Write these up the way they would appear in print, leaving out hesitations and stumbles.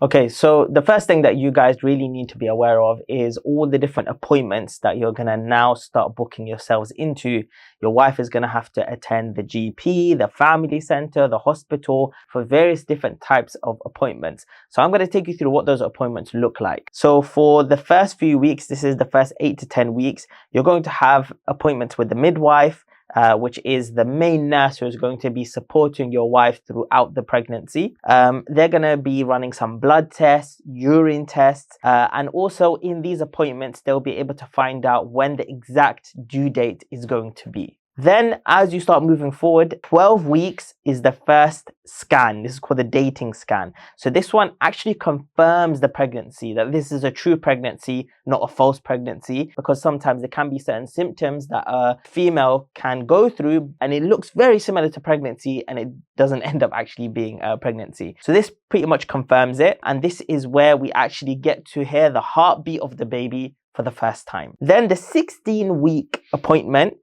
Okay, so the first thing that you guys really need to be aware of is all the different appointments that you're going to now start booking yourselves into. Your wife is going to have to attend the GP, the family center, the hospital for various different types of appointments. So I'm going to take you through what those appointments look like. So for the first few weeks, this is the first 8 to 10 weeks, you're going to have appointments with the midwife, which is the main nurse who is going to be supporting your wife throughout the pregnancy. They're going to be running some blood tests, urine tests, and also in these appointments, they'll be able to find out when the exact due date is going to be. Then as you start moving forward, 12 weeks is the first scan. This is called the dating scan. So this one actually confirms the pregnancy, that this is a true pregnancy, not a false pregnancy, because sometimes there can be certain symptoms that a female can go through and it looks very similar to pregnancy and it doesn't end up actually being a pregnancy. So this pretty much confirms it. And this is where we actually get to hear the heartbeat of the baby for the first time. Then the 16-week appointment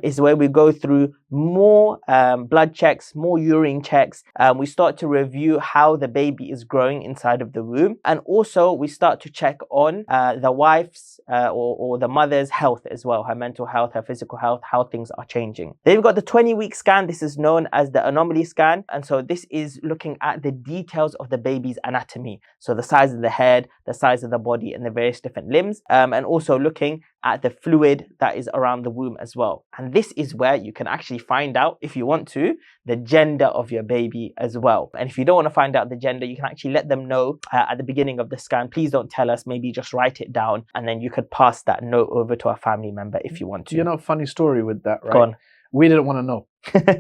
is where we go through more blood checks, more urine checks. We start to review how the baby is growing inside of the womb. And also we start to check on the wife's or the mother's health as well, her mental health, her physical health, how things are changing. Then we've got the 20-week scan. This is known as the anomaly scan. And so this is looking at the details of the baby's anatomy. So the size of the head, the size of the body, and the various different limbs. And also looking at the fluid that is around the womb as well. And this is where you can actually find out, if you want to, the gender of your baby as well. And if you don't want to find out the gender, you can actually let them know at the beginning of the scan. Please don't tell us, maybe just write it down, and then you could pass that note over to a family member if you want to. You know, funny story with that, right? Go on. We didn't want to know.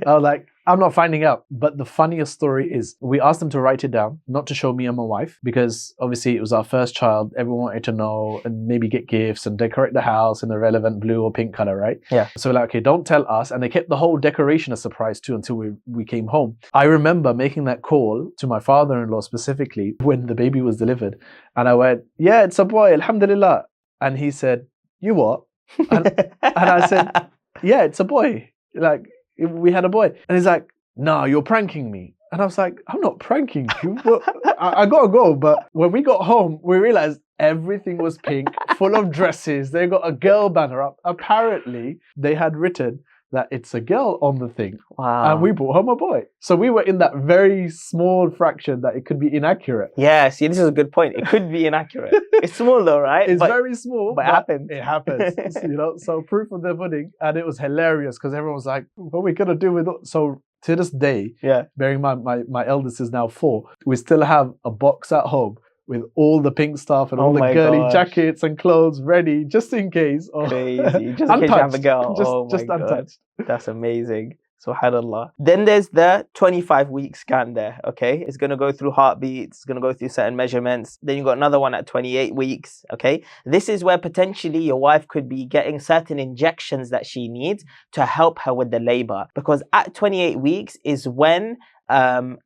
I was like, I'm not finding out. But the funniest story is we asked them to write it down, not to show me and my wife, because obviously it was our first child. Everyone wanted to know and maybe get gifts and decorate the house in a relevant blue or pink color, right? Yeah. So we're like, okay, don't tell us. And they kept the whole decoration a surprise too until we came home. I remember making that call to my father-in-law specifically when the baby was delivered. And I went, yeah, it's a boy, alhamdulillah. And he said, you what? And I said, yeah, it's a boy. Like, we had a boy. And he's like, no, you're pranking me. And I was like, I'm not pranking you. Well, I gotta go. But when we got home, we realized everything was pink, full of dresses. They got a girl banner up. Apparently, they had written that it's a girl on the thing. Wow. And we brought home a boy. So we were in that very small fraction that it could be inaccurate. Yeah, see, this is a good point. It could be inaccurate. It's small though, right? It's very small, but it happens. It happens, you know. So proof of the pudding, and it was hilarious because everyone was like, "What are we gonna do with it?" So to this day, yeah, bearing in mind my eldest is now 4, we still have a box at home with all the pink stuff and all the girly jackets and clothes ready, just in case. Crazy, just in case you have a girl. Just untouched. That's amazing. Subhanallah. Then there's the 25-week scan there, okay? It's going to go through heartbeats, it's going to go through certain measurements. Then you've got another one at 28 weeks, okay? This is where potentially your wife could be getting certain injections that she needs to help her with the labor. Because at 28 weeks is when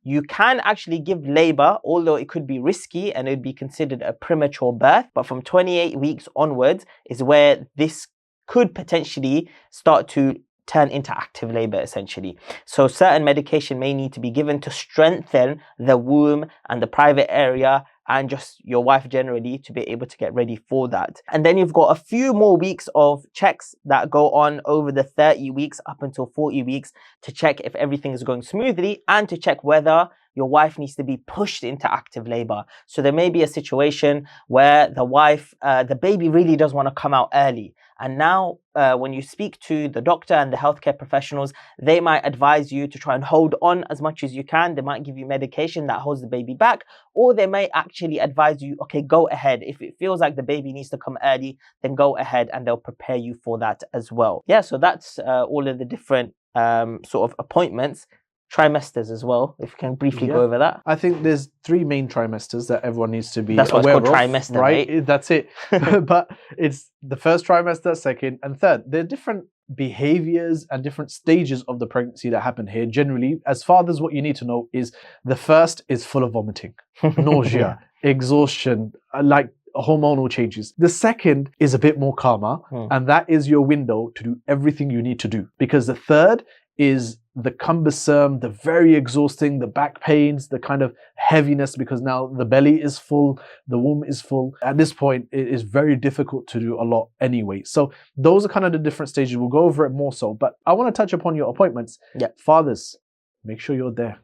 you can actually give labor, although it could be risky and it would be considered a premature birth. But from 28 weeks onwards is where this could potentially start to turn into active labor, essentially. So certain medication may need to be given to strengthen the womb and the private area and just your wife generally to be able to get ready for that. And then you've got a few more weeks of checks that go on over the 30 weeks up until 40 weeks to check if everything is going smoothly and to check whether your wife needs to be pushed into active labor. So there may be a situation where the wife, the baby really does want to come out early. And now when you speak to the doctor and the healthcare professionals, they might advise you to try and hold on as much as you can. They might give you medication that holds the baby back, or they may actually advise you, okay, go ahead. If it feels like the baby needs to come early, then go ahead and they'll prepare you for that as well. Yeah, so that's all of the different sort of appointments. Trimesters as well, if you can briefly go over that. I think there's 3 main trimesters that everyone needs to be aware of. That's what's called trimester, right? That's it. But it's the first trimester, second, and third. There are different behaviors and different stages of the pregnancy that happen here. Generally, as fathers, what you need to know is the first is full of vomiting, nausea, exhaustion, like hormonal changes. The second is a bit more calmer, and that is your window to do everything you need to do. Because the third is the cumbersome, the very exhausting, the back pains, the kind of heaviness because now the belly is full, the womb is full. At this point, it is very difficult to do a lot anyway. So those are kind of the different stages. We'll go over it more so, but I want to touch upon your appointments. Yeah. Fathers, make sure you're there.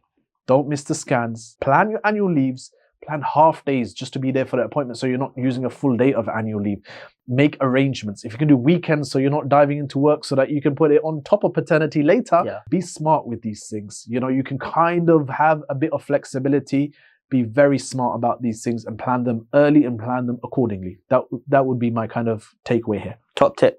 Don't miss the scans. Plan your annual leaves. Plan half days just to be there for the appointment so you're not using a full day of annual leave. Make arrangements. If you can do weekends so you're not diving into work so that you can put it on top of paternity later, be smart with these things. You know, you can kind of have a bit of flexibility, be very smart about these things and plan them early and plan them accordingly. That would be my kind of takeaway here. Top tip.